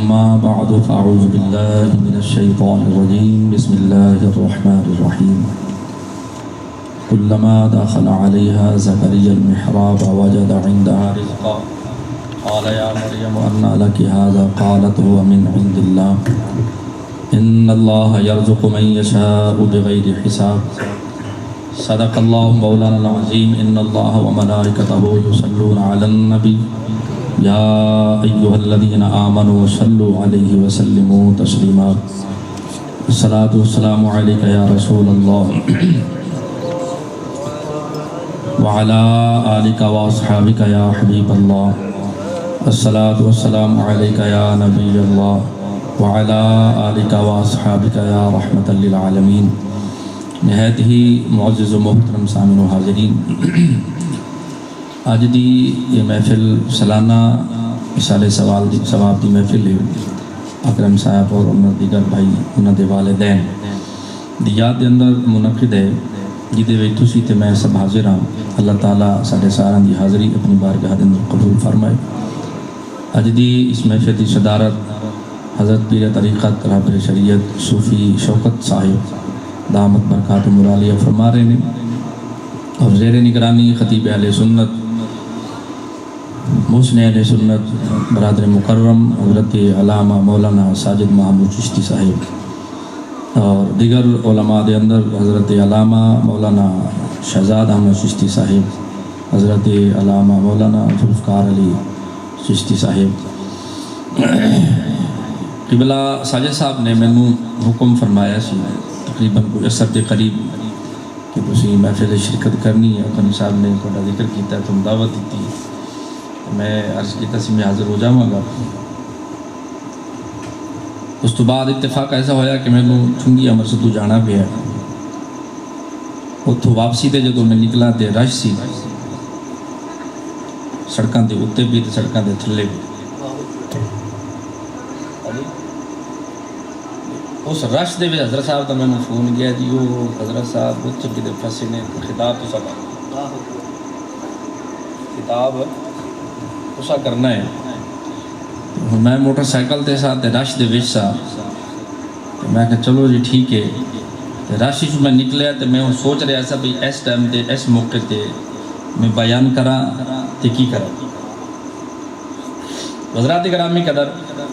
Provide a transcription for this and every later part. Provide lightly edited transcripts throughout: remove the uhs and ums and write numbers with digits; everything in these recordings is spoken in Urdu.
أما بعد فأعوذ بالله من الشيطان الرجيم بسم الله الرحمن الرحيم كلما دخل عليها زكريا المحراب وجد عندها رزقا قال يا مريم أنى لك هذا قالت هو من عند الله إن الله يرزق من يشاء بغير حساب صدق الله مولانا العظيم إن الله وملائكته يصلون على النبي يا أيها الذين آمنوا صلوا عليه وسلموا تسليما الصلاة والسلام عليك يا رسول الله وعلى آلك وأصحابك يا حبيب الله الصلاة والسلام عليك يا نبي الله وعلى آلك وأصحابك يا رحمة للعالمين نہایت ہی معزز و محترم سامعین و حاضرین، اج دی یہ محفل سالانہ مثال ثواب دی محفل ہے۔ اکرم صاحب اور انہاں دیگر بھائی انہاں دے والدین دی یاد دے اندر منعقد ہے، جدے وچ تسی تے میں سب حاضر ہاں۔ اللہ تعالیٰ ساڈے ساراں دی حاضری اپنی بارگاہ دے اندر قبول فرمائے۔ اج دی اس محفل دی صدارت حضرت پیر طریقت رہبر شریعت صوفی شوکت صاحب دامت برکات مرالیہ فرما رہے ہیں، اور زیر نگرانی خطیب اہل سنت محسن اہل سنت برادر مکرم حضرت علامہ مولانا ساجد محمود چشتی صاحب، اور دیگر علماء دے اندر حضرت علامہ مولانا شہزاد احمد چشتی صاحب، حضرت علامہ مولانا ذوالفقار علی چشتی صاحب۔ قبلہ ساجد صاحب نے مینوں حکم فرمایا سی تقریباً کوئی عصر کے قریب کہ تسی محفل شرکت کرنی ہے، خانی صاحب نے تھوڑا ذکر کیتا ہے، تم دعوت دیتی ہے، میں عرض کیتا سی میں حاضر ہو جاؤں گا۔ اس تو بعد اتفاق ایسا ہویا کہ میں نے چنگی امر سے تو جانا بھی ہے، اتھو واپسی تے جدو میں نکلا تے رش سی، سڑکاں دے اتے بھی تے سڑکاں دے تھلے بھی۔ اس رش دے بھی حضرت صاحب تو میں نے فون کیا جی وہ حضرت صاحب اتھے بھی دے پھنسے نے خطاب تو سب خطاب اسا کرنا ہے۔ میں موٹر سائیکل تے ساتھ رش دے وچ سا، میں کہا چلو جی ٹھیک ہے۔ رش جو میں نکلیا تو میں سوچ رہا سا بھی اس ٹائم تے اس موقع تے میں بیان کراں تے کی کراں۔ حضرات گرامی قدر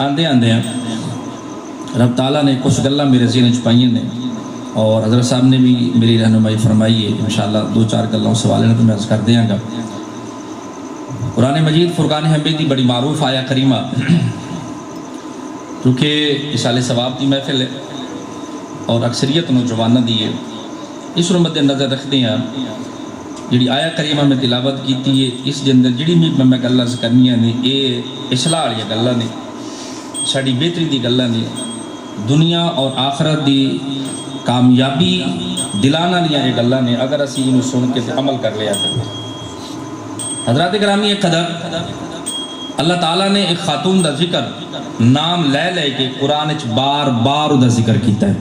آندے ہیں رب تعالیٰ نے کچھ گلاں میرے ذہن چھپائیں نے، اور حضرت صاحب نے بھی میری رہنمائی فرمائی ہے۔ انشاءاللہ دو چار گلاں سوال ہیں تو میں عرض کر دیاں گا۔ قرآن مجید فرقان حمید دی بڑی معروف آیا کریمہ، کیونکہ مثال ثواب دی محفل ہے اور اکثریت نوجوانوں دی ہے، اس مد نظر رکھتے ہیں جڑی آیا کریمہ میں تلاوت کیتی ہے، اس دے اندر جڑی بھی میں گلاں کرنی نے یہ اصلاح والی گلاں نے، ساڈی بہتری دی گلاں نے، دنیا اور آخرت دی کامیابی دلانا لیاں یہ گلاں نے، اگر اسی انہوں سن کے عمل کر لیا کریں۔ حضرات گرامی قدر اللہ تعالیٰ نے ایک خاتون دا ذکر نام لے کے قرآن بار بار دا ذکر کیتا ہے۔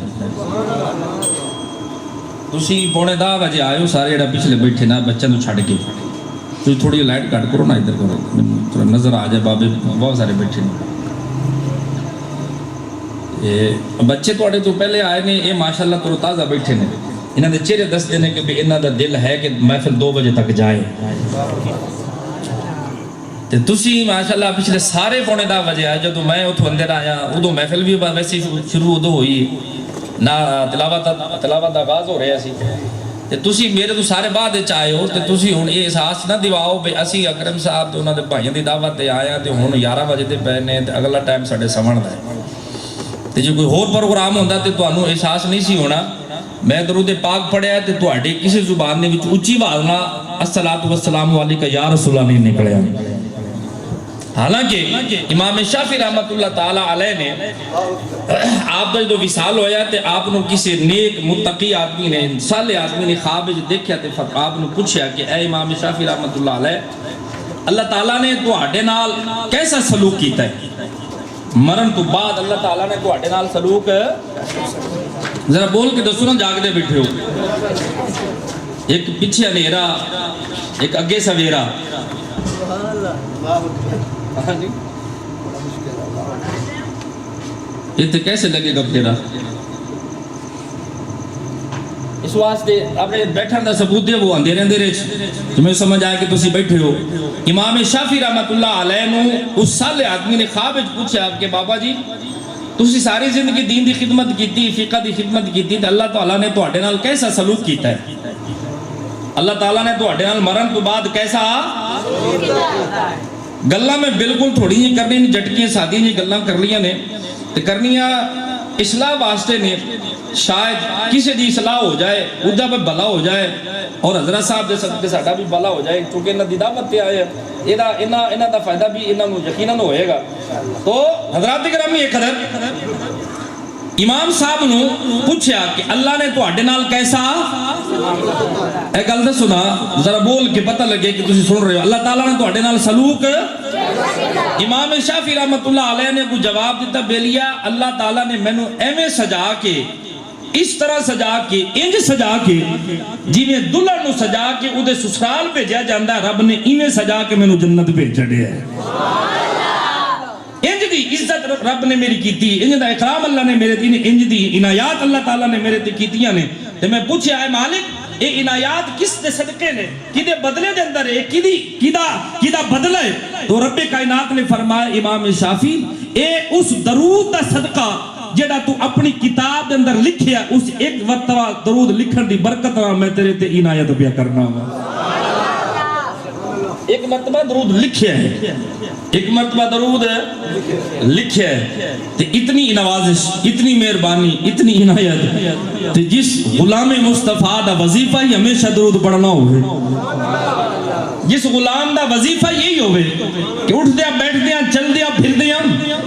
تسی 9:15 بجے آئے ہو سارے جڑا پچھلے بیٹھے نا بچوں کو چھڑ کے، تسی تھوڑی لائٹ کٹ کرو نا، ادھر کرو تھوڑا نظر آ جائے، بابے بہت سارے بیٹھے نے۔ بچے تھوڑے تو پہلے آئے نے، یہ ماشاءاللہ تر تازہ بیٹھے نے، انہاں دے چہرے دستے ہیں کہ انہاں دا دل ہے کہ محفل 2 بجے تک جائے۔ تے تسی ماشاءاللہ پچھلے سارے 9:15 بجے آئے، جدو میں اتھو اندر آیا ادو محفل بھی ویسے شروع ادو ہوئی نہ تلاوت دا آغاز ہو رہا سی، تے تسی میرے تو سارے بعد آئے ہو، تے تسی ہن یہ احساس نہ دیواؤ بھئی اسی اکرم صاحب تے انہاں دے بھائیاں دی دعوت تے آیا تے ہن 11 بجے تے پے نے تے اگلا ٹائم ساڈے سمن دا ہے۔ تے جو کوئی ہور پروگرام ہوندا تے تانوں احساس نہیں سی ہونا۔ میں درود پاک پڑھیا تے تہاڈی کسی زبان دے وچ اونچی آواز نال الصلاۃ والسلام علیکہ یا رسول اللہ نہیں نکلیا۔ حالانکہ امام شافعی رحمۃ اللہ تعالیٰ علیہ نے آپ کا جو وصال ہویا تے آپ نے کسی نیک متقی آدمی نے صالح آدمی نے خواب دیکھا تے آپ نے پوچھا کہ اے امام شافعی رحمۃ اللہ علیہ، اللہ تعالیٰ نے تہاڈے نال کیسا سلوک کیتا ہے؟ مرن تو بعد اللہ تعالیٰ نے تہاڈے نال سلوک ذرا بول کے دسو نا، جاگدے بیٹھے ہو، ایک پیچھے اندھیرا ایک اگے سویرا۔ یہ تو کیسے لگے گا تیرا؟ اس واسطے اپنے بیٹھن دا ثبوت دے وہ اندھیرے اندھیرے تمہیں سمجھ آئے کہ تسی بیٹھے ہو. امام شافعی رحمت اللہ علیہ نو اس سال آدمی نے خواب وچ پوچھا کہ بابا جی تسی ساری زندگی دین دی خدمت کیتی، فقہ دی خدمت کیتی، تے اللہ تعالیٰ نے تواڈے نال کیسا سلوک کیتا ہے؟ اللہ تعالیٰ نے تواڈے نال مرن تو بعد کیسا گلاں میں بالکل تھوڑی جی کرنی نہیں، جٹکیاں سادیاں جی گلاں کر لیاں نے تے کرنیاں اصلاح واسطے نے، شاید کسی دی اصلاح ہو جائے، ادا پہ بھلا ہو جائے، اور حضرت صاحب دے صدقے ساڈا بھی بھلا ہو جائے، چونکہ انہاں دی دعوت تے آئے انہاں دا فائدہ بھی انہاں نوں یقیناً ہوئے گا. تو حضرات گرامی ایک قدر امام صاحب نو پوچھا کہ اللہ نے تواڈے نال کیسا، اے گل تے سنا ذرا بول کے پتہ لگے کہ تسی سن رہے ہو، اللہ تعالیٰ نے تواڈے نال سلوک. امام شافعی رحمت اللہ علیہ نے کوئی جواب دیتا، بیلیا اللہ تعالیٰ نے مینوں ایویں سجا کے، اس طرح سجا کے، انج سجا کے جویں دلہن نو سجا کے اودے سسرال بھیجیا جاندا ہے، رب نے ایویں سجا کے مینوں جنت بھیج چھڈیا ہے. انج دی عزت رب نے میری کیتی، انج دا اکرام اللہ نے میرے تے، انج دی عنایات اللہ تعالیٰ نے میرے تے کیتیاں نے. تے میں پوچھیا اے مالک اے عنایات کس دے صدقے نے، کدے بدلے دے اندر ہے، کدا بدلہ ہے؟ تو رب کائنات نے فرمایا امام شافعی اے اس درود دا صدقہ جڑا تو اپنی کتاب دے اندر لکھیا، اس ایک مرتبہ درود لکھن دی برکت نال میں تیرے تے عنایت پیا کرنا ہوں. ایک مرتبہ درود لکھیا ہے، ایک مرتبہ درود لکھیا ہے، تے اتنی نوازش، اتنی مہربانی، اتنی عنایت، تے جس غلام مصطفیٰ دا وظیفہ ہی ہمیشہ درود پڑھنا ہوئے، جس غلام دا وظیفہ یہی ہوئے کہ اٹھ دیا بیٹھ دیا چل دیا پھر دیا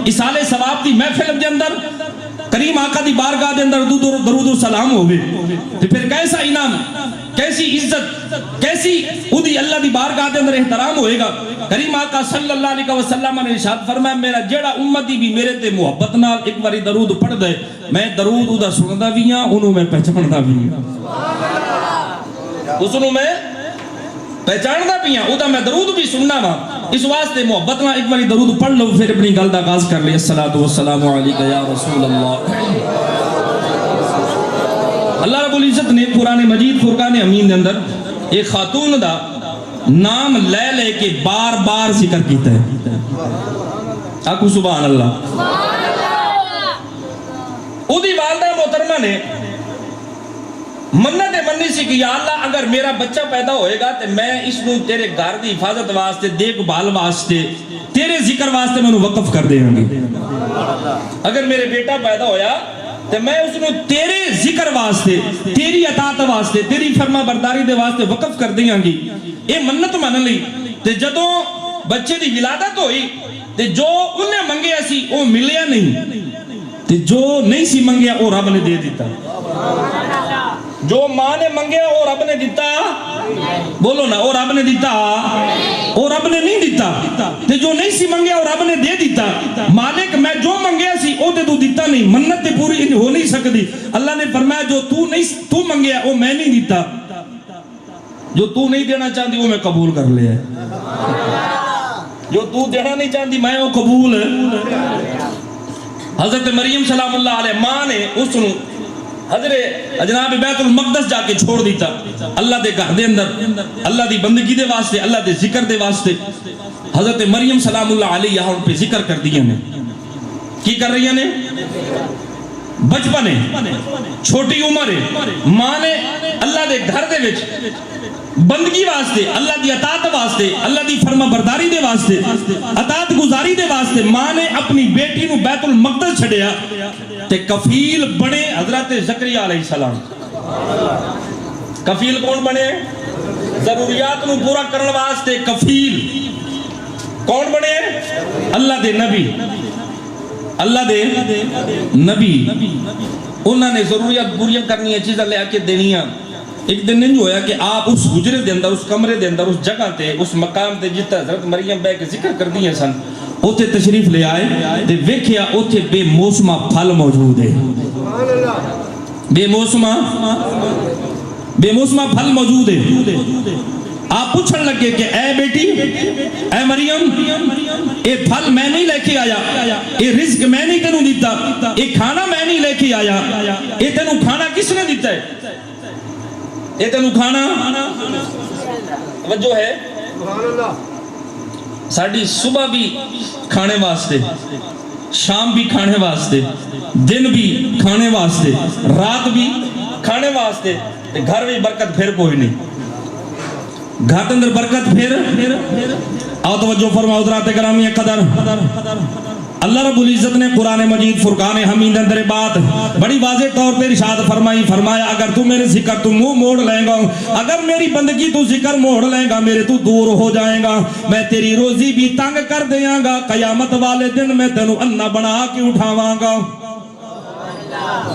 اصال ثواب دی محفل دے اندر کریم آقا دی بارگاہ دے اندر درود و سلام ہوئے، تے پھر کیسا انعام، کیسی عزت، کیسی ادھی اللہ دی بارگاہ دے اندر احترام ہوئے گا. کریم آقا صلی اللہ علیہ وسلم نے ارشاد فرمایا میرا جیڑا امتی بھی میرے تے محبت نال ایک باری درود پڑھ دے، میں درود ادا سندا بھی ہاں، انہوں میں پہچاندا بھی ہاں، اس نوں میں پہچاندا بھی ہاں، ادا میں درود بھی سننا وا. اس واسطے محبت نال ایک باری درود پڑھ لو، پھر اپنی گل دا آغاز کر لے. الصلوۃ والسلام علیک یا رسول اللہ. اللہ رب العزت نے قرآن مجید فرقان امین دے اندر ایک خاتون دا نام لے لے کے بار بار ذکر کیتا ہے. آکو سبحان اللہ. او دی والدہ محترمہ نے منت منی سی کہ یا اللہ اگر میرا بچہ پیدا ہوئے گا تو میں اس نو تیرے گھر دی حفاظت واسطے، دیکھ بھال واسطے، تیرے ذکر واسطے میں وقف کر دے گی. اگر میرے بیٹا پیدا ہویا تو میں اس نو تیرے ذکر واسطے، تیری اطاعت واسطے، تیری فرما برداری دے واسطے وقف کر دیاں گی. اے منت من لی. تے جدوں بچے دی ولادت ہوئی تے جو انہیں منگیا سی وہ ملیا نہیں، تے جو نہیں سی منگیا وہ رب نے دے دیتا. جو ماں نے منگیا وہ رب نے دیتا، بولو نا، وہ رب نے دیتا، وہ رب نے نہیں دیتا. تے جو نہیں سی منگیا وہ رب نے دے دیتا. مالک میں جو منگیا سی وہ تے تو دیتا نہیں، منت تے پوری ہو نہیں سکتی. اللہ نے فرمایا جو تو منگیا وہ میں نہیں دیتا، جو تو نہیں دینا چاہتی وہ میں قبول کر لیا، جو تو دینا نہیں چاہتی میں وہ قبول. حضرت مریم سلام اللہ علیہ ماں نے اس نو حضرت جناب بیت المقدس جا کے چھوڑ دیتا، اللہ دے گھر دے اندر، اللہ دی بندگی دے واسطے، اللہ دے ذکر دے واسطے. حضرت مریم سلام اللہ علیہ یہاں ان پہ ذکر کر دیا نے. کی کر رہی ہیں؟ بچپن ہے، چھوٹی عمر ہے، ماں نے اللہ دے گھر دے وچ بندگی واسطے، اللہ دی اطاعت واسطے، اللہ دی فرما برداری دے واسطے، اطاعت گزاری دے واسطے ماں نے اپنی بیٹی نو بیت المقدس چھڑیا تے کفیل بنے حضرت زکریا علیہ السلام. کفیل کون بنے؟ ضروریات نو پورا کرن واسطے کفیل کون بنے؟ اللہ دے نبی، اللہ دے نبی. انہوں نے ضروریات پوریاں کرنی ہے، چیزیں لے کے دینیاں. ایک دن نہیں ہویا کہ آپ اس حجرے دے اندر، اس کمرے دے اندر، اس جگہ تے، اس مقام تے جتا حضرت مریم بے کے ذکر کر دیئے سن، اوتھے تشریف لے آئے تے ویکھیا اوتھے بے موسمہ پھل موجود ہے. بے موسمہ پھل موجود ہے. آپ پوچھن لگے کہ اے بیٹی، اے مریم، اے پھل میں نہیں لے کے آیا، یہ رزق میں نہیں تینوں دیتا، یہ کھانا میں نہیں لے کے آیا، یہ تینوں کھانا کس نے دیتا ہے؟ یہ تینوں کھانا توجہ ہے ساڑھی صبح بھی کھانے واسطے، شام بھی کھانے واسطے، دن بھی کھانے واسطے، رات بھی کھانے واسطے، گھر میں برکت پھر کوئی نہیں، گھر اندر برکت پھر آؤ توجہ فرماؤ حضرات گرامی قدر، اللہ رب العزت نے قرآن مجید فرقان حمید اندر بات بڑی واضح طور پہ ارشاد فرمایا اگر تو میرے ذکر تو منہ موڑ لیں گا، اگر میری بندگی تو ذکر موڑ لیں گا، میرے تو دور ہو جائیں گا، میں تیری روزی بھی تنگ کر دیاں گا، قیامت والے دن میں تینوں انا بنا کے اٹھاواں گا۔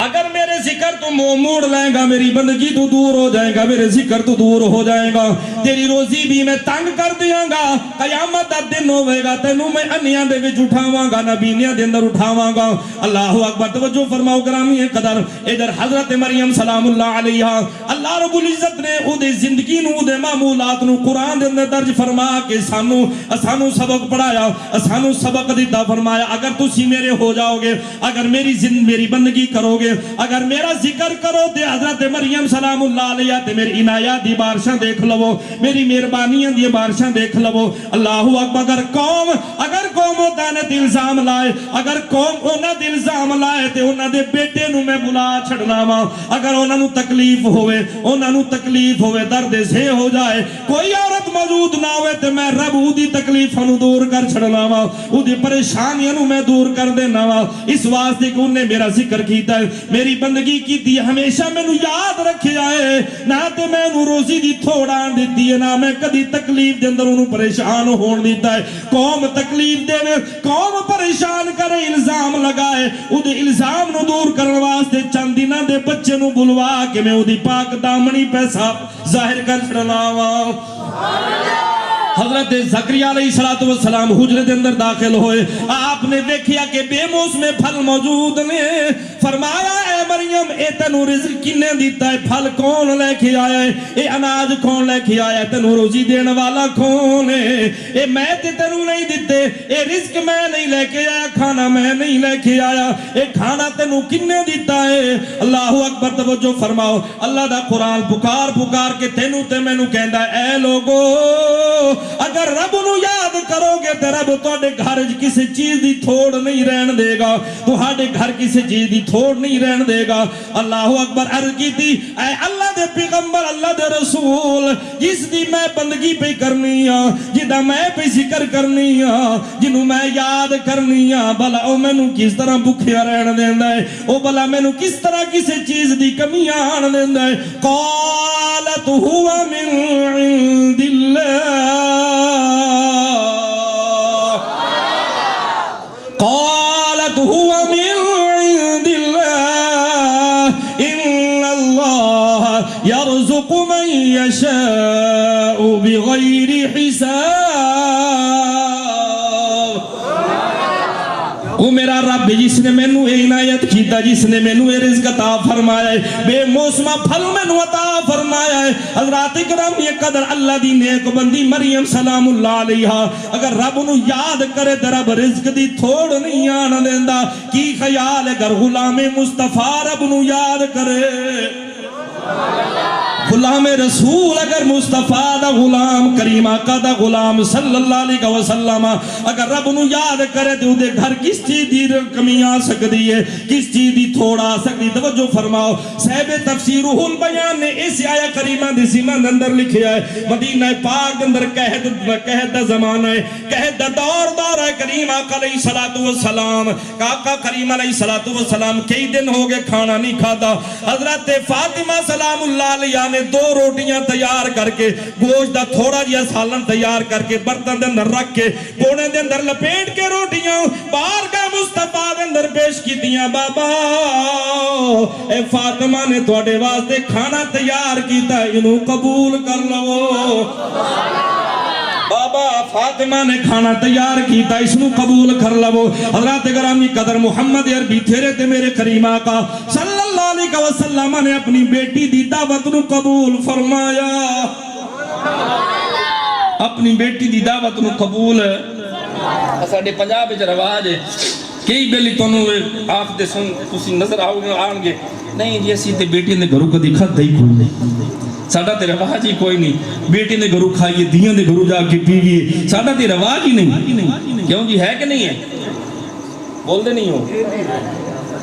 اگر میرے ذکر تو منہ موڑ لیں گا، میری بندگی تو دور ہو جائے گا، میرے ذکر تو دور ہو جائے گا، تیری روزی بھی میں تنگ کر دیاں گا، قیامت دا دن ہوئے گا تینوں میں انیاں دے وچ اٹھاواں گا، نبینیاں دے اندر اٹھاواں گا۔ اللہ اکبر، توجہ فرماؤ گرامی قدر، ادھر حضرت مریم سلام اللہ علیہ، اللہ رب العزت نے او دے زندگی نو دے معمولات نو قرآن دے اندر درج فرما کے سانو سبق پڑھایا، سانو سبق دیتا، فرمایا اگر تسی میرے ہو جاؤ گے، اگر میری بندگی کرو گے، اگر میرا ذکر کرو تے حضرت مریم سلام اللہ علیہ تے میری عنایات دی بارشاں دیکھ لو، میری مہربانیاں دی بارشاں دیکھ لو۔ اللہ اکبر، اگر قوم اونا دے الزام لائے، اگر قوم اونا دے الزام لائے تے اونا دے بیٹے نو میں بلا چھڑنا وا، اگر اونا نو تکلیف ہوئے، درد سے ہو جائے، کوئی عورت موجود نہ ہوئے تے میں رب او دی تکلیفاں نو دور کر چھڑنا وا، او دی پریشانیاں نو میں دور کر دینا وا، اس واسطے کہ انہیں میرا ذکر کیتا ہے، میری بندگی کی دی، ہمیشہ میں نو یاد رکھے آئے، نہ تے میں نو روزی دی تھوڑا دیتی ہے، نہ میں کدی تکلیف دے اندر انہوں پریشان ہون دیتا ہے۔ قوم تکلیف دے میں، قوم پریشان کرے، الزام لگائے، او دے الزام نو دور کرنے واسطے چند دنہ دے بچے نو بلوا کے میں او دی پاک دامنی پیسہ ظاہر کر چھڑناوا۔ حضرت زکریا علیہ السلام حجرے دے اندر داخل ہوئے، آپ نے دیکھیا کہ بے موسم پھل موجود نے، فرمایا اے مریم اے تینوں رزق کنے دیتا ہے، پھل کون لے کے آیا ہے، اے اناج کون لے کے آیا ہے، تینوں روزی دین والا کون ہے، اے میں تے تینوں نہیں دیتے، اے رزق میں نہیں لے کے آیا، کھانا میں نہیں لے کے آیا، اے کھانا تینوں کنے دیتا ہے۔ اللہ اکبر، توجہ فرماؤ، اللہ دا قرآن پکار کے تینوں تے میں نو کہندا ہے اے لوگو اگر رب نو یاد کرو گے تو رب تواڈے گھر کسی چیز دی تھوڑ نہیں رہن دے گا، تواڈے گھر کسی چیز دی تھوڑ نہیں رہن دے گا۔ اللہ اکبر، عرض کیتی اے اللہ دے پیغمبر، اللہ دے رسول، جس دی میں بندگی پہ کرنی ہاں، جدا میں پہ ذکر کرنی ہاں، جنوں میں یاد کرنی ہاں، بھلا او مینوں کس طرح بھکھیا رہن دیندا ہے، او بھلا مینوں کس طرح کسی چیز دی کمی آن دیندا ہے۔ قالت هو من عند اللہ، قالت هو من عند الله إن الله يرزق من يشاء بغير حساب۔ وہ میرا رب جس نے مینوں عنایت کیتا، جس نے مینوں رزق عطا فرمایا ہے، بے موسمہ پھل مینوں عطا فرمایا ہے۔ حضرات کرام یہ قدر اللہ دی نیک بندی مریم سلام اللہ علیہ اگر رب نو یاد کرے تو رب رزق دی تھوڑ نہیں آن دیندا۔ کی خیال ہے اگر غلام مصطفیٰ رب نو یاد کرے، غلام رسول اگر مصطفیٰ دا غلام، کریم آقا دا غلام صلی اللہ علیہ وسلم اگر رب نو یاد کرے تو دے گھر کس چیز دی کمی آ سکتی ہے، کس چیز دی تھوڑا آ سکتی۔ توجہ فرماؤ، صاحب تفسیر روح البیان نے اس آیہ کریمہ دی سیمن اندر لکھیا ہے، مدینہ پاک اندر قحط دا زمانہ ہے، قحط دا دور ہے، کریم آقا علیہ السلام، آقا کریم علیہ السلام کئی دن ہو گئے کھانا نہیں کھاتا۔ حضرت فاطمہ سلام اللہ علیہ نے 2 روٹیاں تیار کر کے، گوشت دا تھوڑا جیا سالن تیار کر کے برتن دے اندر رکھ کے، کونے دے اندر لپیٹ کے روٹیاں بارگاہ مصطفیٰ دے اندر پیش کیتیاں۔ بابا اے فاطمہ نے تواڈے واسطے کھانا تیار کیتا ہے، انہوں قبول کر لو۔ بابا فاطمہ نے کھانا تیار کیتا، اس نو قبول کر لو۔ حضرات گرامی قدر محمد عربی تھیرے تے میرے کریم آقا صلی اللہ علیہ وسلم نے اپنی بیٹی دی دعوت نو قبول فرمایا، اپنی بیٹی دی دعوت نو قبول۔ ساڈے پنجاب وچ رواج ہے کئی بیلی تانوں آنکھ دے سن تسی نظر آن گے نہیں جی اسی تے بیٹی نے گھروں کدی کھادا ہی کوئی نہیں ساڈا تے رواج ہی کوئی نہیں بیٹی نے گھروں کھائیے دیاں دے گھروں جا کے پیویے ساڈا تے رواج ہی نہیں کیوں جی ہے کہ نہیں ہے بول دے نہیں ہو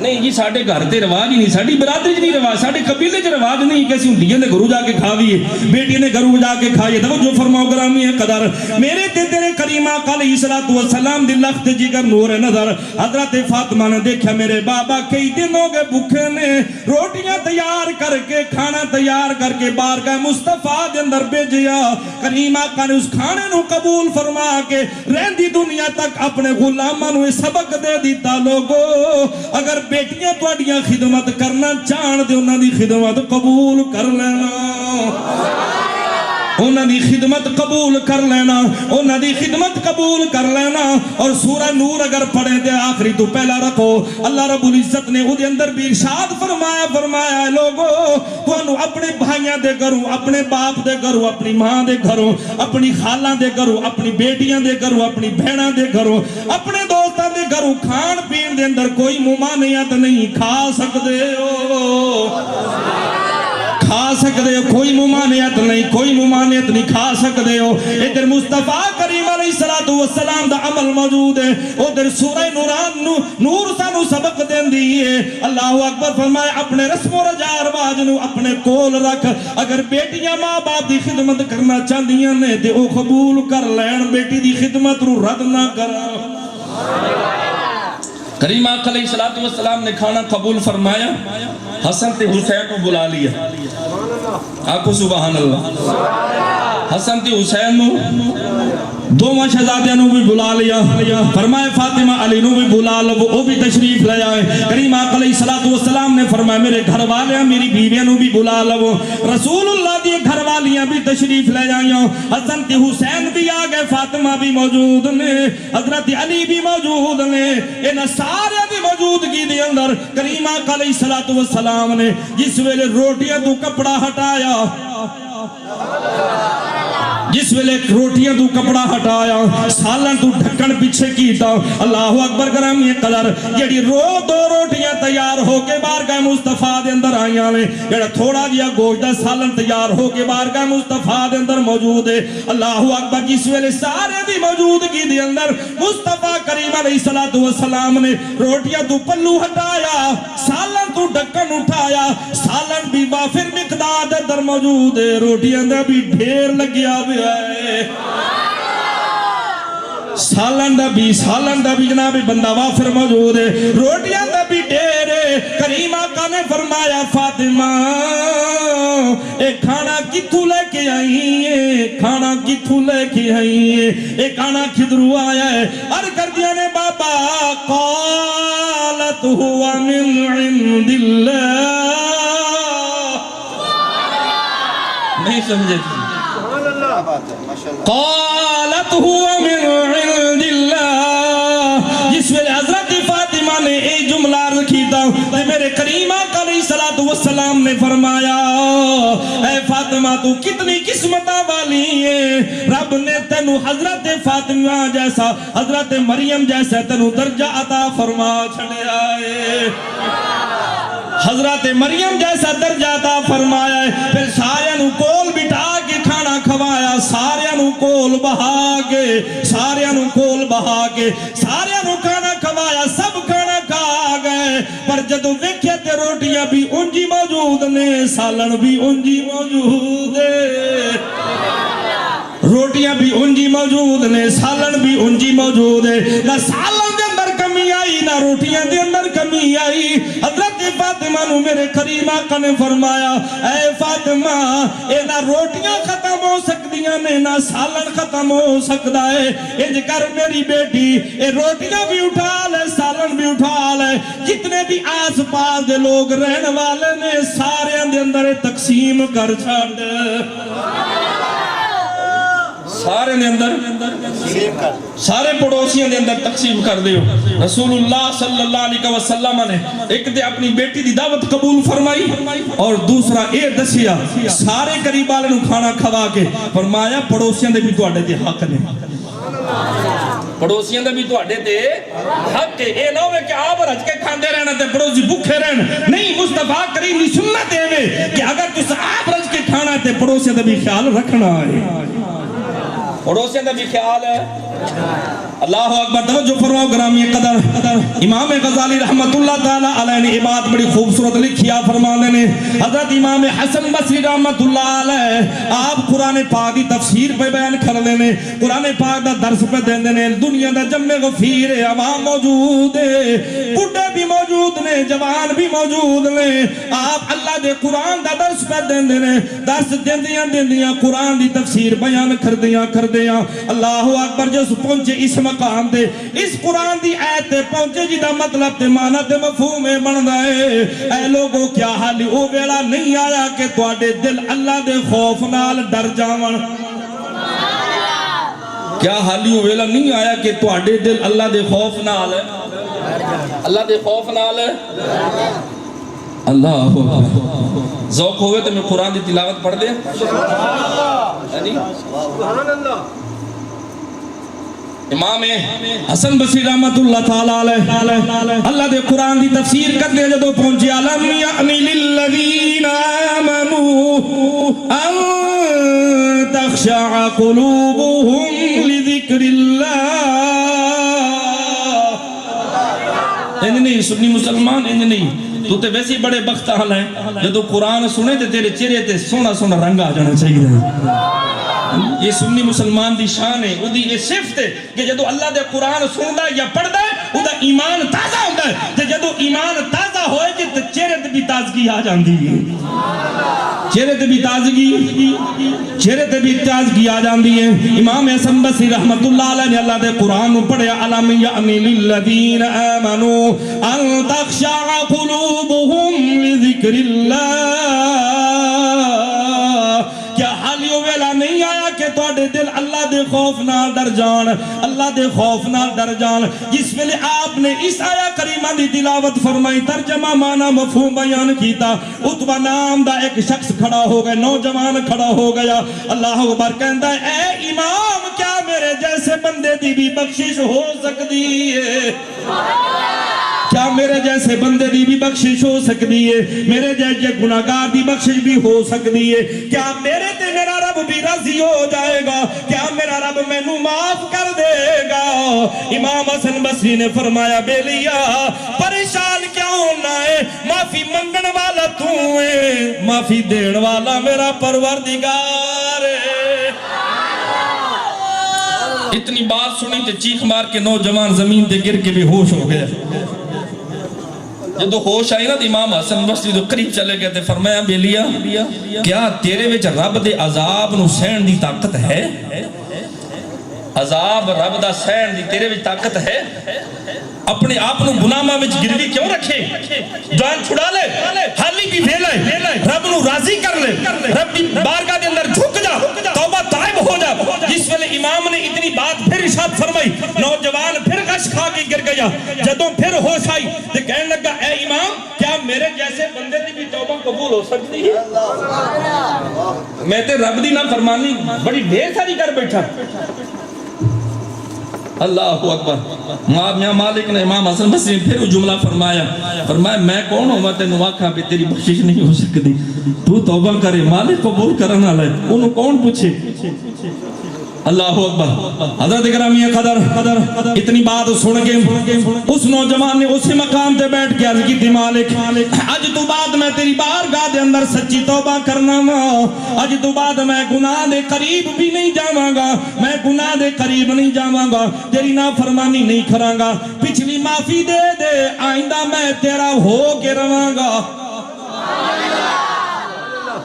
نہیں جی ساڈے گھر تے رواج ہی نہیں ساڈی برادری چ نہیں رواج ساڈے قبیلے چ رواج نہیں کہ اسی ہنڈیاں دے گھروں جا کے کھاویے بیٹی نے گھروں جا کے کھائیے توجہ فرماؤ گرامی ہے قدر میرے تے تیرے کریم آقا علیہ الصلوۃ والسلام دی لخت جگر نور نظر حضرت فاطمہ نے دیکھا میرے بابا کئی دن ہو گئے بھوکے نے روٹیاں تیار کر کے کھانا تیار کر کے بارگاہ مصطفیٰ دے اندر بھیجیا کریم آقا نے اس کھانے نو قبول فرما کے رہندی دنیا تک اپنے غلاماں نو سبق دے دیتا لوگو اگر بیٹیاں تواڈیاں خدمت کرنا چاہن تے انہاں دی خدمت قبول کر لینا انہاں دی خدمت قبول کر لینا انہاں دی خدمت قبول کر لینا اور سورہ نور اگر پڑھیں تے آخری تو پہلا رکھو اللہ رب العزت نے او دے اندر بھی ارشاد فرمایا ہے لوگو تانوں اپنے بھائیاں دے گھروں اپنے باپ دے گھروں اپنی ماں دے گھروں اپنی خالاں دے گھروں اپنی بیٹیاں دے گھروں اپنی بہناں دے گھروں اپنے دوستاں دے گھروں کھان پین دے اندر کوئی ممانعت نہیں کھا سکدے ہو کھا سکتے ہو کوئی ممانعت نہیں کھا سکتے ہو ادھر مصطفیٰ کریم علیہ الصلوۃ والسلام دا عمل موجود ہے ادھر سورہ نور سانو سبق دیندی ہے اللہ اکبر فرمائے اپنے رسم و رواج نو اپنے کول رکھ اگر بیٹیاں ماں باپ دی خدمت کرنا چاہدیاں نے تے او قبول کر لین بیٹی دی خدمت نو رد نہ کرا کریم آقا علیہ الصلوۃ والسلام نے کھانا قبول فرمایا حسن تے حسین کو بلا لیا آکو سبحان اللہ حسن تے حسین نو دوواں شہزادیاں نو بھی بلا لیا فرمائے فاطمہ علی نو بھی بلا لو وہ بھی تشریف لے آئے کریم آقا علیہ الصلوۃ والسلام نے فرمایا میرے گھر والیاں میری بیویاں نو بھی بلا لو رسول اللہ دی گھر والیاں بھی تشریف لے آئیں حسن تے حسین بھی آ گئے فاطمہ بھی موجود نے حضرت علی بھی موجود نے انہاں سارے دی موجودگی دے اندر کریم آقا علیہ الصلوۃ والسلام نے جس ویلے روٹیاں تو کپڑا ہٹایا جس ویلے روٹیاں تو کپڑا ہٹایا سالن تو ڈھکن پیچھے کیتا اللہ اکبر گرامی قدر جڑی دو روٹیاں تیار ہو کے بارگاہ مصطفیٰ دے اندر آئیاں نے جڑا تھوڑا جیا گوشت دا سالن تیار ہو کے بارگاہ مصطفیٰ دے اندر موجود ہے اللہ اکبر جس ویلے سارے دی موجودگی دے اندر مصطفیٰ کریم علیہ الصلوۃ والسلام نے روٹیاں تو پلو ہٹایا سالن تو ڈھکن اٹھایا سالن بھی وافر مقدار دے اندر موجود ہے روٹیاں دا بھی ڈھیر لگیا ہوا سالن دا بھی جناب بندہ وافر موجود ہے روٹیاں دا بھی ڈھیر ہے کریم آقا نے فرمایا فاطمہ اے کھانا کتھوں لے کے آئی ہے کھانا کتھوں لے کے آئی ہے اے کھانا کدھروں آیا ہے عرض کر دیا نے بابا قالت ہوا من عند اللہ نہیں سمجھے قالت ہوا من عند اللہ جس ویلے حضرت فاطمہ نے اے جملہ رکھیتا میرے کریم آقا علیہ الصلوۃ والسلام نے فرمایا اے فاطمہ تو کتنی قسمتہ والی ہے رب نے تینو حضرت فاطمہ جیسا حضرت مریم جیسا تینو درجہ عطا فرما چھڑیا ہے حضرت مریم جیسا درجہ عطا فرمایا ہے پھر سارے نو کول بٹھا کے کھانا کھوایا سارے نو کول بہا کے سارے نو کھانا کھوایا سب کھانا کھا گئے پر جدو ویکھے تے روٹیاں بھی انجی موجود نے سالن بھی انجی موجود ہے روٹیاں بھی انجی موجود نے سالن بھی انجی موجود ہے نہ سالن دے اندر کمی آئی نہ روٹیاں دے اندر کمی آئی حضرت فاطمہ نو میرے کریم آقا نے فرمایا اے فاطمہ اے نہ روٹیاں ختم ہو سکدیاں نے نہ سالن ختم ہو سکدا ہے انج کر میری بیٹی اے روٹیاں بھی اٹھا لے سالن بھی اٹھا لے جتنے بھی آس پاس دے لوگ رہن والے نے سارے دے اندر تقسیم کر چھڑ سارے دے اندر سارے پڑوسیاں دے اندر تقسیم کر دیو رسول اللہ صلی اللہ علیہ وسلم نے ایک دے اپنی بیٹی دی دعوت قبول فرمائی اور دوسرا اے دسیا سارے قریب والے نو کھانا کھوا کے فرمایا پڑوسیاں دے بھی تواڈے تے حق نے پڑوسیاں دا بھی تواڈے تے حق ہے اے نہ ہوے کہ آپ رج کے کھاندے رہنا تے پڑوسی بھوکے رہن نہیں مصطفیٰ کریم دی سنت ہے کہ اگر تس آپ رج کے کھانا تے پڑوسیاں دا بھی خیال رکھنا ہے پڑوسیاں دا بھی خیال ہے اللہ اکبر توجہ فرماؤ گرامی قدر امام غزالی رحمت اللہ تعالی علیہ نے یہ بات بڑی خوبصورت لکھیا فرمانے نے حضرت امام حسن بصری رحمت اللہ علیہ آپ قرآن پاک دی تفسیر پہ بیان کر لینے قرآن پاک دا درس پہ دین دینے دنیا دا جمع غفیر ہے عوام موجود ہے بڑھے بھی موجود نے جوان بھی موجود نے آپ اللہ دے قرآن دا درس پہ دین دینے درس دین دیاں قرآن دی تفسیر بیان کر دیاں اللہ اکبر جس پہنچے اس مقام دے اس قرآن دی آیت تے پہنچے جی دا مطلب تے معنی تے مفہوم بن دے اے لوگوں کیا حال او ویلا نہیں آیا کہ تواڈے دل اللہ دے خوف نال ڈر جاون کیا حالی او ویلا نہیں آیا کہ تواڈے دل اللہ دے خوف نال اللہ ذوق ہوئے تو میں قرآن دی تلاوت پڑھ دے امام حسن بصری رحمت اللہ تعالی علیہ اللہ دے قرآن دی تفسیر کر دے جدو پہنچے علم یعنی للذین آمنوا ان تخشع قلوبهم لذکر اللہ انج نہیں سنی مسلمان انج نہیں تو تے ویسے بڑے بخت حال ہیں جدو قرآن سنے تے تیرے چہرے تے سونا سونا رنگ آ جانا چاہیے یہ سنی مسلمان دی شان ہے وہ دی یہ صفت ہے کہ جدو اللہ دے قرآن سندا یا پڑھدا ہے وہ دا ایمان تازہ ہوتا ہے تے جدو ایمان تازہ ہوئے جی تے چہرے تے بھی تازگی آ جاندی ہے چہرے تے بھی تازگی آ جاندی ہے امام حسن بصری رحمت اللہ علیہ نے اللہ دے قرآن پڑھیا علم یعنی للذین آمنوا ان تخشع قلوبهم لذکر اللہ کیا حالیوں ویلا نہیں آیا کہ تواڈے دل اللہ دے خوف نال ڈر جان اللہ دے خوف نال ڈر جان جس ویلے آپ نے اس آیا کریمہ دی تلاوت فرمائی ترجمہ معنی مفہوم بیان کیتا عتبہ نام دا ایک شخص کھڑا ہو گیا نوجوان کھڑا ہو گیا اللہ اکبر کہندا ہے اے امام کیا میرے جیسے بندے دی بھی بخشش ہو سکتی ہے کیا میرے جیسے بندے دی بھی بخشش ہو سکتی ہے میرے جیسے گناہگار دی بخشش بھی ہو سکتی ہے کیا میرے تے میرا رب بھی راضی ہو جائے گا کیا میرا رب مینوں معاف کر دے گا امام حسن بصری نے فرمایا بیلیا پریشان کیا ہونا ہے معافی منگن والا تو ہے معافی دین والا میرا پروردگار ہے اتنی بات سنی تے چیخ مار کے نوجوان زمین تے گر کے بھی ہوش ہو گیا جدو ہوش آئی نا امام حسن بصری تو قریب چلے گئے تھے فرمایا بیلیا کیا تیرے وچ رب دے عذاب نو سہن دی طاقت ہے عذاب رب دا سہن دی تیرے وچ طاقت ہے اپنے آپ نو گناہاں وچ گروی کیوں رکھے جان چھڑا لے حالی بھی ویلا ہے رب نو راضی کر لے رب دی بارگاہ دے اندر جھک جا توبہ طائب ہو جا جس ویلے امام نے اتنی بات پھر ارشاد فرمائی نوجوان پھر غش کھا کے گر گیا جدوں پھر ہوش آئی تے کہنے لگا اے امام کیا میرے جیسے بندے دی بھی توبہ قبول ہو سکتی ہے میں تے رب دی نافرمانی بڑی ڈھیر ساری کر بیٹھا اللہ اکبر میاں مالک نے امام حسن بصری پھر وہ جملہ فرمایا میں کون ہوں میں تینوں آکھاں بھی تیری بخشش نہیں ہو سکتی تو توبہ کرے مالک قبول کرنا لے انہوں کون پوچھے اللہ اکبر حضرت گرامی قدر اتنی بات سن کے اس نوجوان نے اسی مقام تے بیٹھ کے عرض کی تھی مالک اج تو بعد میں تیری بارگاہ دے اندر سچی توبہ کرنا وا اج تو بعد میں گناہ دے قریب بھی نہیں جاواں گا میں گناہ دے قریب نہیں جاواں گا تیری نافرمانی نہیں کراں گا پچھلی معافی دے دے آئندہ میں تیرا ہو کے رواں گا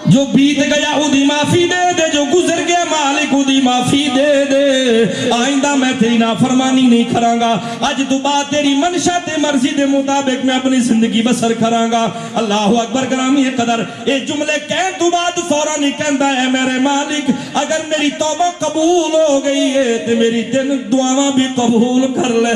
جو بیت گیا اودی معافی دے دے جو گزر گیا مالک اودی معافی دے دے آئندہ میں تیری نافرمانی نہیں کراں گا اج تو بعد تیری منشا تے مرضی دے مطابق میں اپنی زندگی بسر کراں گا اللہ اکبر گرامی قدر اے جملے کہن تو بعد فوراً ہی کہندا ہے میرے مالک اگر میری توبہ قبول ہو گئی ہے تے میری تین دعاواں بھی قبول کر لے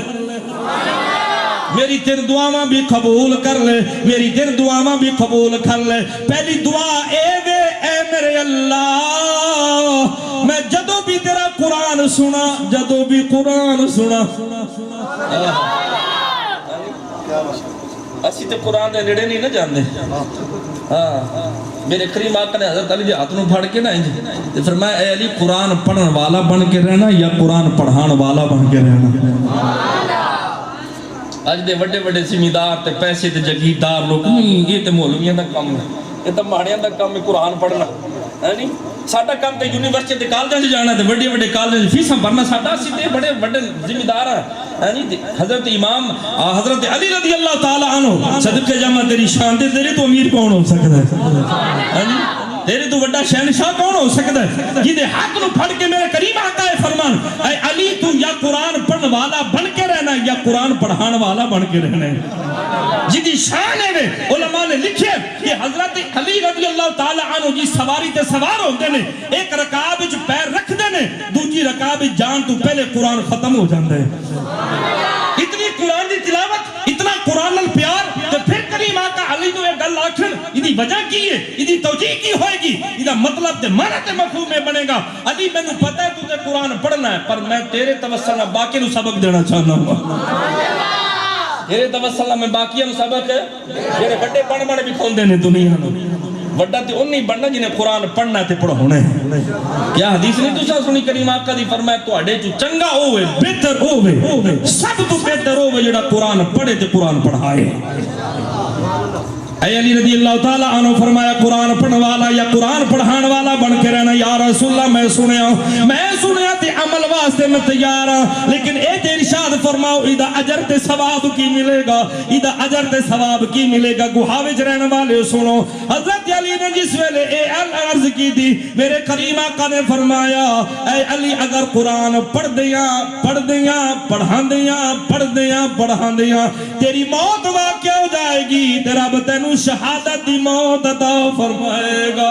میری تین دعاواں بھی قبول کر لے میری تین دعاواں بھی قبول کر لے پہلی دعا اے وے اے میرے اللہ میں جدو بھی تیرا قرآن سنا جدو بھی قرآن سنا اسی تے قرآن دے نیڑے نہیں نہ جاندے ہاں میرے کریم آقا نے حضرت علی دے ہاتھ نوں پھڑ کے نہ تے فرمایا اے علی قرآن پڑھن والا بن کے رہنا یا قرآن پڑھان والا بن کے رہنا اج دے وڈے وڈے زمیندار تے پیسے تے جگیردار لوگ نہیں یہ تے مولویاں دا کام ہے یہ تے ماڑیاں دا کام ہے قرآن پڑھنا ہے نہیں ساڈا کام تے یونیورسٹی تے کالجاں وچ جانا تے وڈے وڈے کالجاں فیساں بھرنا ساڈا اسی تے بڑے وڈے ذمہ دار ہیں نہیں حضرت امام حضرت علی رضی اللہ تعالی عنہ صدقے جامع تیری شان تے تیرے تو امیر کون ہو سکتا ہے تیرے تو بڑا شہنشاہ کون ہو سکتا ہے جیدے حق نو پھڑ کے میرے کریم آقا ہے فرمان اے علی تو یا قرآن پڑھن والا بن کے رہنا یا قرآن پڑھان والا بن کے رہنا ہے جیدی شان ہے وے علماء نے لکھے کہ حضرت علی رضی اللہ تعالی عنہ جی سواری تے سوار ہوندے نے ایک رکعت وچ پیر رکھ دے نے دوجی رکعت وچ جان تو پہلے قرآن ختم ہو جاندا ہے اتنی قرآن دی تلاوت اتنا قرآن نال پیار تے پھر کریم آقا علی نو ایک گل آکھن ایدی وجہ کی ہے ایدی توجیہ کی ہوئے گی ایدہ مطلب تے معنی تے مفہوم میں بنے گا علی میں نو پتہ ہے تو تے قرآن پڑھنا ہے پر میں تیرے توسل باقی نو سبق دینا چاہنا ہوں تیرے توسل میں باقی نو سبق جیرے بڑے پڑھ بڑے بھی کھون دینے دنیا نو وڈا تے انہی بننا جنہیں قرآن پڑھنا تے پڑھونے کیا حدیث نہیں تُسا سنی کریم آقا دی فرمائے تو اڑے جو چنگا ہوئے بہتر ہوئے سب تو بہتر ہوئے جڑا قرآن پڑھے تے قرآن پڑھائے اے علی رضی اللہ تعالیٰ عنہ فرمایا قرآن پڑھن والا یا قرآن پڑھان والا بن کے رہنا یا رسول اللہ میں سنیا تے عمل واسطے میں تیار ہاں لیکن اے تے ارشاد فرماؤ ایدہ اجر تے ثواب کی ملے گا ایدہ اجر تے ثواب کی ملے گا گوہاوج رہنے والے سنو حضرت علی نے جس ویلے اے عرض کی دی میرے کریم آقا نے فرمایا اے علی اگر قرآن پڑھ دیاں پڑھان دیاں تیری موت واقع ہو جائے گی تیرا بتینو شہادت دی موت عطا فرمائے گا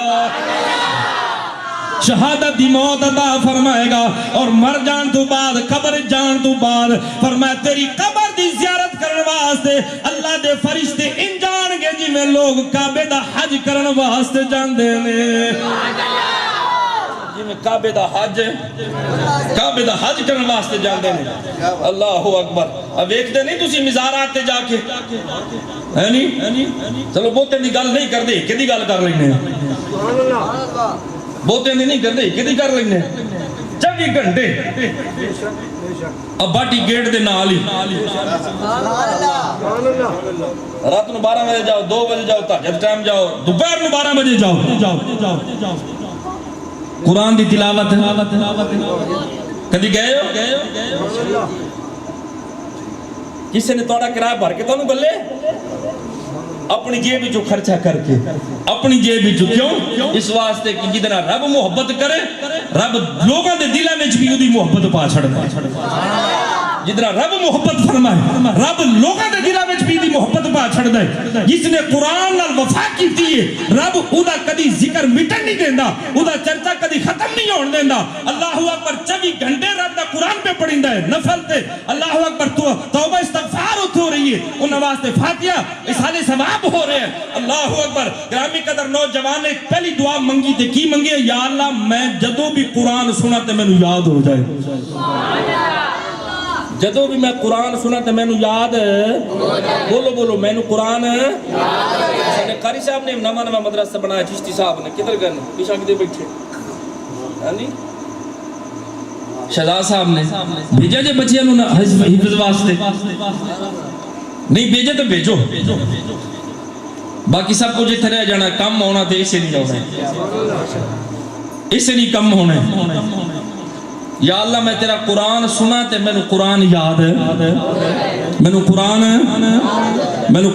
شہادت دی موت عطا فرمائے گا اور مر جان تو بعد قبر جان تو بعد فرمائے تیری قبر دی زیارت کرن واسطے اللہ دے فرشتے ان جان گے جی میں لوگ کعبے دا حج کرن واسطے جان دینے جی میں کعبے دا حج کرن واسطے جان دینے اللہ اکبر اب ایک دے نہیں تُسی مزارات تے جا کے ہے نہیں چلو بہتے دی گل نہیں کر دے کدی گل کر لینے بہتے دی نہیں کر دے کدی کر لینے 24 گھنٹے اب باٹی گیٹ دے نالی رات نو 12 بجے جاؤ 2 بجے جاؤ تہجد ٹائم جاؤ دوپہر نو 12 بجے جاؤ قرآن دی تلاوت کدی گئے ہو کسی نے توڑا کرایہ بھر کے تو انہوں گلے اپنی جیب جو خرچہ کر کے اپنی جیب جو کیوں اس واسطے کہ جتنا رب محبت کرے رب لوگوں دے دلہ میں بھی دی محبت پا چھڑ دے جتنا رب محبت فرمائے رب لوگوں دے دلہ میں بھی دی محبت پا چھڑ دے جس نے قرآن نال وفا کی تھی رب اودا کدی ذکر مٹن نہیں دیندہ اودا چرچہ کدی ختم نہیں ہون دیندہ اللہ اکبر 24 گھنٹے رب دا قرآن پہ پڑھندہ ہے نفل تے اللہ اکبر توبہ استغفار ہو رہی ہے ان واسطے فاتحہ اسالے ثواب ہو رہے ہیں اللہ اکبر گرامی قدر نوجوان نے پہلی دعا منگی تھے کی منگی ہے یا اللہ میں جدو بھی قرآن سنا تے میں نو یاد ہو جائے جدو بھی میں قرآن سنا تے میں نو یاد بولو میں نو قرآن قاری صاحب نے نما مدرسہ بنایا چشتی صاحب نے کدھر گئے پیشا کدھر بیٹھے شہزاد صاحب نے بھیجا جے بچے حفظ واسطے نہیں بھیجے تو بھیجو باقی سب کچھ اتنے رہ جانا کم ہونا تھے اسے نہیں ہونا اسے نہیں کم ہونا یا اللہ میں تیرا قرآن سنا تے میں نے قرآن یاد ہے میں نے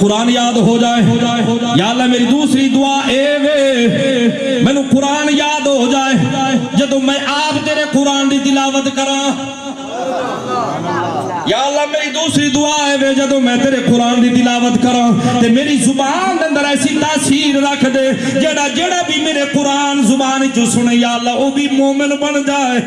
قرآن یاد ہو جائے یا اللہ میری دوسری دعا اے وے میں نے قرآن یاد ہو جائے جدو میں آپ تیرے قرآن دی تلاوت کراں یا اللہ میری دوسری دعا ہے وے جدو میں تیرے قرآن دی تلاوت کراں تے میری زبان اندر ایسی تاثیر رکھ دے جڑا بھی میرے قرآن زبان جو سنے یا اللہ وہ بھی مومن بن جائے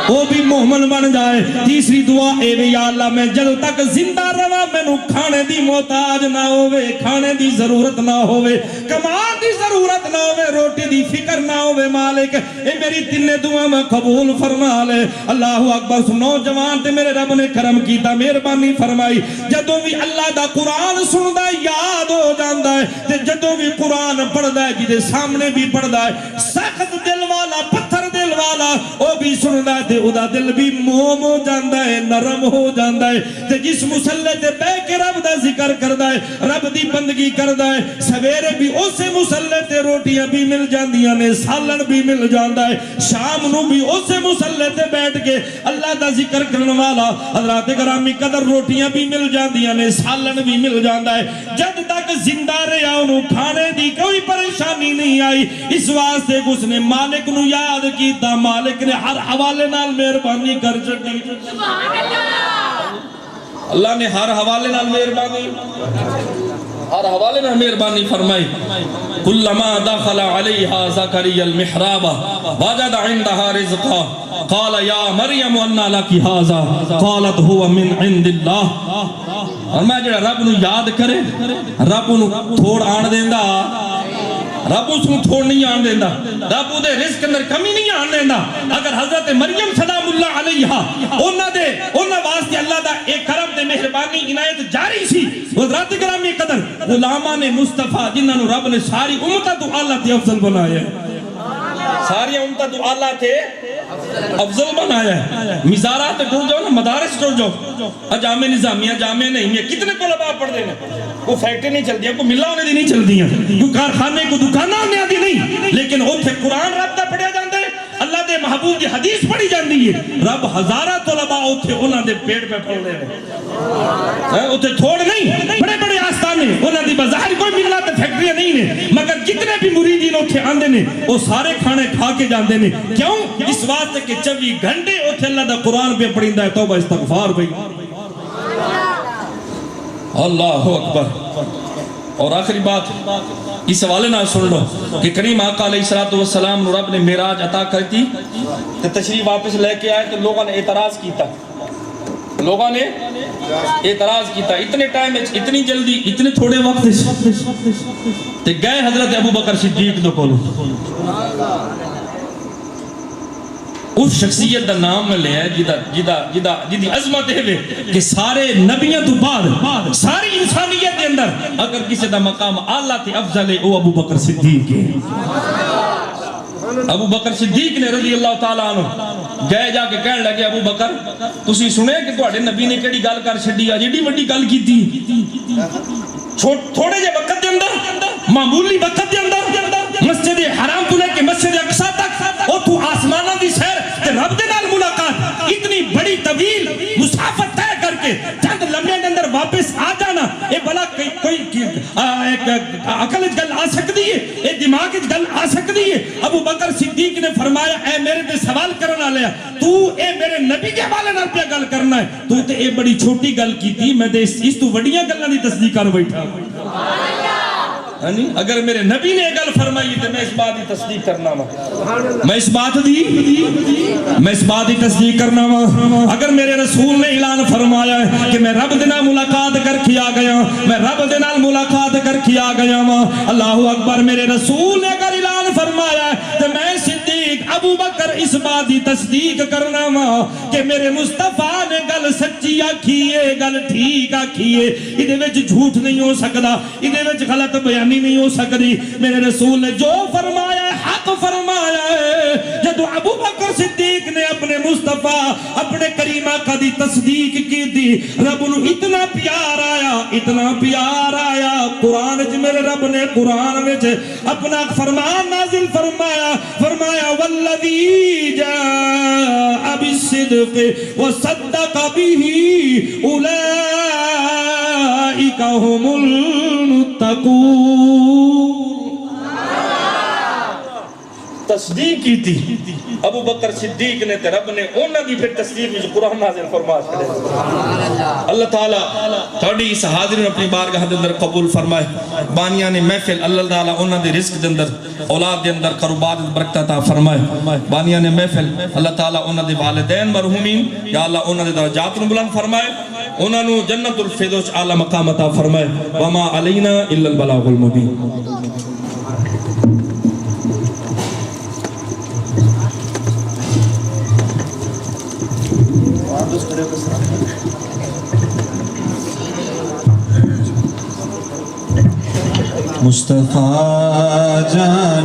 وہ بھی مومن بن جائے تیسری دعا اے وے یا اللہ میں جدو تک زندہ رہا میں نو کھانے دی محتاج نہ ہوئے کھانے دی ضرورت نہ ہوئے کمان دی ضرورت ضرورت نہ ہوے روٹی دی فکر نہ ہوے مالک اے میری تینے دعا میں قبول فرما لے اللہ اکبر نوجوان تے میرے رب نے کرم کیتا مہربانی فرمائی جدوں بھی اللہ دا قرآن سندا یاد ہو جاندا ہے تے جدوں بھی قرآن پڑھدا ہے جدے سامنے بھی پڑھدا ہے سخت دل والا پتھر دل والا او بھی سندا ہے تے او دا دل بھی موم ہو جاندا ہے نرم ہو جاندا ہے تے جس مصلی تے بیٹھ کے رب دا ذکر کردا ہے رب دی بندگی کردا ہے سویرے بھی اسے مصلی تے روٹیاں بھی مل جاندیاں نے سالن بھی مل جاندا ہے شام نو بھی اسے مصلی تے بیٹھ کے اللہ دا ذکر کرن والا حضرات گرامی قدر روٹیاں بھی مل جاندیاں نے سالن بھی مل جاندا ہے جد تک زندہ رہیا انہوں کھانے دی کوئی پریشانی نہیں آئی اس واسطے اس نے مالک نو یاد کیتا مالک نے ہر حوالے نال مہربانی کر چھڈی اللہ نے ہر حوالے نال مہربانی ہر حوالے نال مہربانی فرمائی کلما دخل علیہا زکریا المحراب وجد عندها رزقا قال یا مریم انا لکی ھذا قالت هو من عند اللہ اور میں جڑا رب نو یاد کرے رب نو تھوڑ آن دیندا رب اس کو تھوڑ نہیں آن دینا رب دے رزق اندر کمی نہیں آن دینا اگر حضرت مریم سلام اللہ علیہا انہ واسطے اللہ دا ایک کرم دے مہربانی عنایت جاری سی حضرت گرامی قدر غلامان مصطفیٰ جنہاں نو رب نے ساری امتہ تو اللہ تے افضل بنایا ہے ساری امتہ تو اللہ تے افضل بنایا ہے مزارات ٹر جاؤ نا مدارس ٹر جاؤ جامع نظامیہ جامع نہیں ہے کتنے طلباء پڑھ دینے کوئی فیکٹری نہیں چل دیا کوئی ملہ ہونے دی نہیں چل دیا کوئی کارخانے کو دکانہ ہونے دی نہیں لیکن اوتھے قرآن رب دا پڑھیا جاندے اللہ دے محبوب دی حدیث پڑھی جاندی ہے رب ہزارہ طلباء اوتھے انہاں دے پیٹ پہ پڑھ دے اوتھے تھوڑ نہیں بڑے بڑے آستانے انہاں دی بظاہر کوئی ملہ تے فیکٹریاں نہیں نے مگر جتنے بھی مریدین اوتھے آندے نے وہ سارے کھانے کھا کے جاندے نے کیوں اس واسطے کہ 24 گھنٹے اوتھے اللہ دا قرآن پہ پڑھیندا ہے توبہ استغفار بھئی اللہ اکبر اور آخری بات اس حوالے نہ سن لو کہ کریم آقا علیہ السلام نو رب نے معراج عطا کرتی تو تشریف واپس لے کے آئے تو لوگوں نے اعتراض کیتا اتنے ٹائم اتنی جلدی اتنے تھوڑے وقت تے گئے حضرت ابو بکر صدیق دو کولو اس شخصیت دا نام میں لے ہے جدی عظمت ہے کہ سارے نبیوں تو بعد ساری انسانیت دے اندر اگر کسی دا مقام اعلیٰ تے افضل ہے وہ ابو بکر صدیق ہے ابو بکر صدیق نے رضی اللہ تعالیٰ عنہ گئے جا کے کہنے لگے ابو بکر تسی سنے کہ تواڈے نبی نے کیڑی گل کر چھڈی اج ایڈی وڈی گل کیتی تھوڑے جے وقت دے اندر معمولی وقت دے اندر مسجد حرام تو لے کے مسجد اقصی تک او تو آسماناں دی سیر تے رب دے نال ملاقات اتنی بڑی طویل مسافت طے کر کے چند لمحے دے اندر واپس آ جانا اے بلا کوئی عقل وچ گل آ سکدی ہے اے دماغ وچ گل آ سکدی ہے ابو بکر صدیق نے فرمایا اے میرے تے سوال کرن والے تو اے میرے نبی دے حوالے نال پہ گل کرنا ہے تو تے اے بڑی چھوٹی گل کیتی میں تے اس تو وڈیاں گلاں دی تصدیق کر بیٹھا اگر میرے نبی نے گل فرمائی تو میں اس بات کی تصدیق کرنا ہوں میں اس بات کی تصدیق کرنا ہوں اگر میرے رسول نے اعلان فرمایا ہے کہ میں رب دے نال ملاقات کر کے آ گیا میں رب دے نال ملاقات کر کے آ گیا ہوں اللہ اکبر میرے رسول نے اگر اعلان فرمایا ہے تو میں صدیق ابو بکر اس بات کی تصدیق کرنا ہوں کہ میرے مصطفیٰ نے گل سچی آکھی ہے گل ٹھیک آکھی ہے ادھے وچ جھوٹ نہیں ہو سکدا ادھے وچ غلط بیان نہیں ہو سکتی میرے رسول نے جو فرمایا ہے حق فرمایا ہے جب ابو بکر صدیق نے اپنے مصطفیٰ اپنے کریم آقا دی تصدیق کی تھی رب نو اتنا پیار آیا قرآن وچ میرے رب نے قرآن وچ اپنا فرمان نازل فرمایا والذی جاء بالصدق وصدق به اولئک هم المتقون تصدیق کی تھی ابو بکر صدیق نے رب نے انہوں کی پھر تصدیق میں قرآن نازل فرمائے اللہ تعالیٰ تھوڑی اس حاضرین اپنی بارگاہ دے اندر قبول فرمائے بانیان محفل اللہ تعالیٰ انہوں دے رزق دے اندر اولاد دے اندر قربات برکت عطا فرمائے بانیان محفل اللہ تعالیٰ انہوں دے والدین مرحومین یا اللہ انہوں دے درجات بلند فرمائے انہوں نے جنت الفردوس اعلی مقام عطا فرمائے وما علینا الا البلاغ المبین مصطفیٰ جان